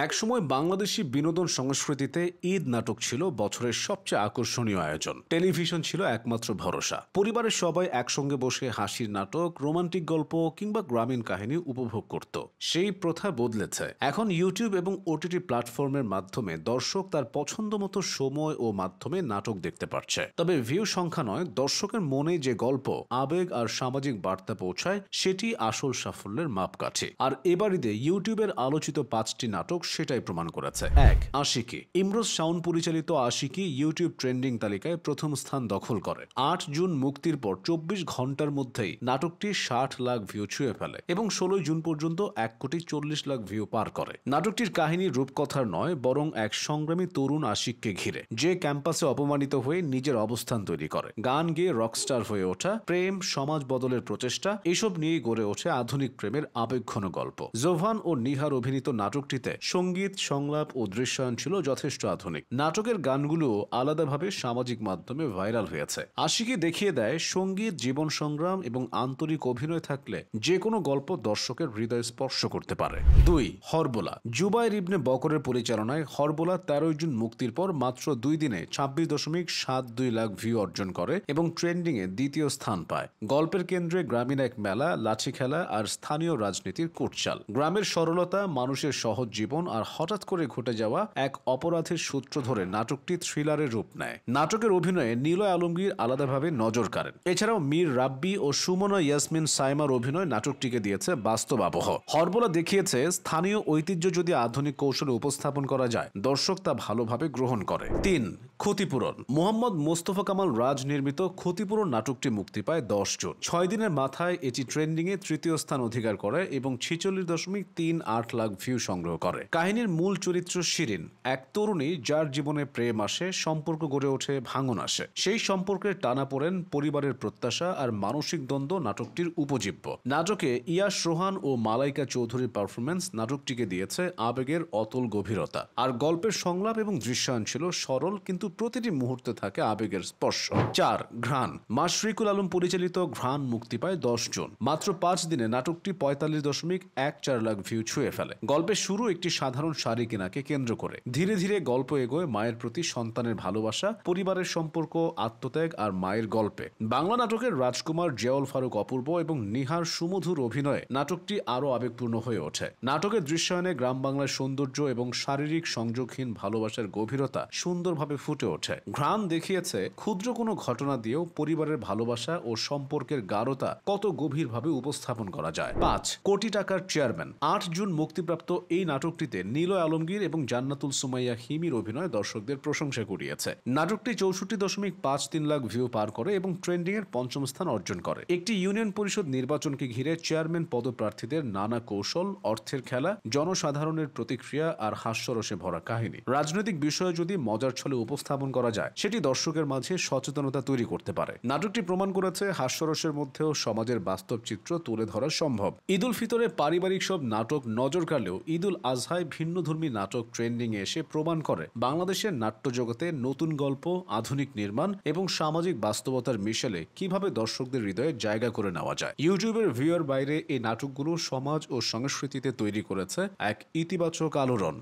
একসময় বাংলাদেশি বিনোদন সংস্কৃতিতে ঈদ নাটক ছিল বছরের সবচেয়ে আকর্ষণীয় আয়োজন। টেলিভিশন ছিল একমাত্র ভরসা। পরিবারের সবাই একসঙ্গে বসে হাসির নাটক, রোমান্টিক গল্প কিংবা গ্রামীণ কাহিনী উপভোগ করত। সেই প্রথা বদলেছে। এখন ইউটিউব এবং ওটিটি প্ল্যাটফর্মের মাধ্যমে দর্শক তার পছন্দ মতো সময় ও মাধ্যমে নাটক দেখতে পারছে। তবে ভিউ সংখ্যা নয়, দর্শকের মনে যে গল্প, আবেগ আর সামাজিক বার্তা পৌঁছায় সেটি আসল সাফল্যের মাপকাঠি। আর এবার ঈদে ইউটিউবের আলোচিত 5টি নাটক সেটাই প্রমাণ করেছে। 1. আশিকি। ইমরোজ শাওন পরিচালিত আশিকি ইউটিউব ট্রেন্ডিং তালিকায় প্রথম স্থান দখল করে। 8 জুন মুক্তির পর 24 ঘন্টার মধ্যেই নাটকটি 60 লাখ ভিউ ছুঁয়ে ফেলে এবং 16 জুন পর্যন্ত 1,40,00,000 ভিউ পার করে। নাটকটির কাহিনী রূপকথার নয়, বরং এক সংগ্রামী তরুণ আশিককে ঘিরে, যে ক্যাম্পাসে অপমানিত হয়ে নিজের অবস্থান তৈরি করে। গান গেয়ে রকস্টার হয়ে ওঠা, প্রেম, সমাজ বদলের প্রচেষ্টা, এসব নিয়েই গড়ে ওঠে আধুনিক প্রেমের আবেগঘন গল্প। জোভান ও নিহার অভিনীত নাটকটিতে সঙ্গীত, সংলাপ ও দৃশ্যায়ন ছিল যথেষ্ট আধুনিক। নাটকের গানগুলো আলাদাভাবে সামাজিক মাধ্যমে ভাইরাল হয়েছে। আশিকি দেখিয়ে দেয় সঙ্গীত, জীবন সংগ্রাম এবং আন্তরিক অভিনয় থাকলে যে কোনো গল্প দর্শকের হৃদয় স্পর্শ করতে পারে। 2. হরবোলা। জুবাইর ইবনে বকরের পরিচালনায় হরবোলা 13 জুন মুক্তির পর মাত্র 2 দিনে 26.72 লাখ ভিউ অর্জন করে এবং ট্রেন্ডিংয়ে দ্বিতীয় স্থান পায়। গল্পের কেন্দ্রে গ্রামীণ এক মেলা, লাঠি খেলা আর স্থানীয় রাজনীতির কুটচাল। গ্রামের সরলতা, মানুষের সহজ জীবন আর হঠাৎ করে ঘটে যাওয়া এক অপরাধের সূত্র ধরে নাটকটি থ্রিলারের রূপ নেয়। নাটকের অভিনয়ে নিলয় আলমগীর আলাদাভাবে নজর কাড়েন। এছাড়াও মীর রাব্বি ও সুমনা ইয়াসমিন সাইমার অভিনয় নাটকটিকে দিয়েছে বাস্তব আবহ। হরবোলা দেখিয়েছে স্থানীয় ঐতিহ্য যদি আধুনিক কৌশলে উপস্থাপন করা যায়, দর্শক তা ভালোভাবে গ্রহণ করে। 3. ক্ষতিপূরণ। মোহাম্মদ মোস্তফা কামাল রাজ নির্মিত ক্ষতিপূরণ নাটকটি মুক্তি পায় 10 জুন। 6 দিনের মাথায় এটি ট্রেন্ডিংয়ে তৃতীয় স্থান অধিকার করে এবং 46.38 লাখ ভিউ সংগ্রহ করে। কাহিনীর মূল চরিত্র শিরিন, এক তরুণী যার জীবনে প্রেম আসে, সম্পর্ক গড়ে ওঠে, ভাঙন আসে। সেই সম্পর্কের টানাপোড়েন, পরিবারের প্রত্যাশা আর মানসিক দ্বন্দ্ব নাটকটির উপজীব্য। নাটকে ইয়াশ রোহান ও মালাইকা চৌধুরীর পারফরমেন্স নাটকটিকে দিয়েছে আবেগের অতল গভীরতা। আর গল্পের সংলাপ এবং দৃশ্যায়ন ছিল সরল, কিন্তু প্রতিটি মুহূর্তে থাকে আবেগের স্পর্শ। 4. ঘ্রাণ। মাশরিকুল আলম পরিচালিত ঘ্রাণ মুক্তি পায় 10 জুন। মাত্র 5 দিনে নাটকটি 45.14 লাখ ভিউ ছুঁয়ে ফেলে। গল্পের শুরু একটি সাধারণ শাড়ি কেনাকে কেন্দ্র করে। ধীরে ধীরে গল্প এগোয় মায়ের প্রতি সন্তানের ভালোবাসা, পরিবারের সম্পর্ক, আত্মত্যাগ আর মায়ের গল্পে। বাংলা নাটকের রাজকুমার জিয়াউল ফারুক অপূর্ব এবং নিহার সুমধুর অভিনয়ে নাটকটি আরও আবেগপূর্ণ হয়ে ওঠে। নাটকের দৃশ্যায়নে গ্রাম বাংলার সৌন্দর্য এবং শারীরিক সংযোগহীন ভালোবাসার গভীরতা সুন্দরভাবে ফুটে ওঠে। ঘ্রাণ দেখিয়েছে ক্ষুদ্র কোনো ঘটনা দিয়েও পরিবারের ভালোবাসা ও সম্পর্কের গাঢ়তা কত গভীরভাবে উপস্থাপন করা যায়। 5. কোটি টাকার চেয়ারম্যান। 8 জুন মুক্তিপ্রাপ্ত এই নাটকটিতে নিলয় আলমগীর এবং জান্নাতুল সুমাইয়া হিমির অভিনয় দর্শকদের প্রশংসা কুড়িয়েছে। নাটকটি 64.53 লাখ ভিউ পার করে এবং ট্রেন্ডিং এর 5ম স্থান অর্জন করে। একটি ইউনিয়ন পরিষদ নির্বাচনকে ঘিরে চেয়ারম্যান পদপ্রার্থীদের নানা কৌশল, অর্থের খেলা, জনসাধারণের প্রতিক্রিয়া আর হাস্যরসে ভরা কাহিনী। রাজনৈতিক বিষয় যদি মজার ছলে উপস্থাপন করা যায়, সেটি দর্শকের মাঝে সচেতনতা তৈরি করতে পারে। নাটকটি প্রমাণ করেছে হাস্যরসের মধ্যেও সমাজের বাস্তব চিত্র তুলে ধরা সম্ভব। ঈদ উল ফিতরে পারিবারিক সব নাটক নজর কাড়লেও ঈদ উল আজহায় ভিন্নধর্মী নাটক ট্রেন্ডিং এ এসে প্রমাণ করে বাংলাদেশের নাট্য জগতে নতুন গল্প, আধুনিক নির্মাণ এবং সামাজিক বাস্তবতার মিশেলে কিভাবে দর্শকদের হৃদয়ে জায়গা করে নেওয়া যায়। ইউটিউবের ভিউয়ার বাইরে এই নাটকগুলো সমাজ ও সংস্কৃতিতে তৈরি করেছে এক ইতিবাচক আলোড়ন।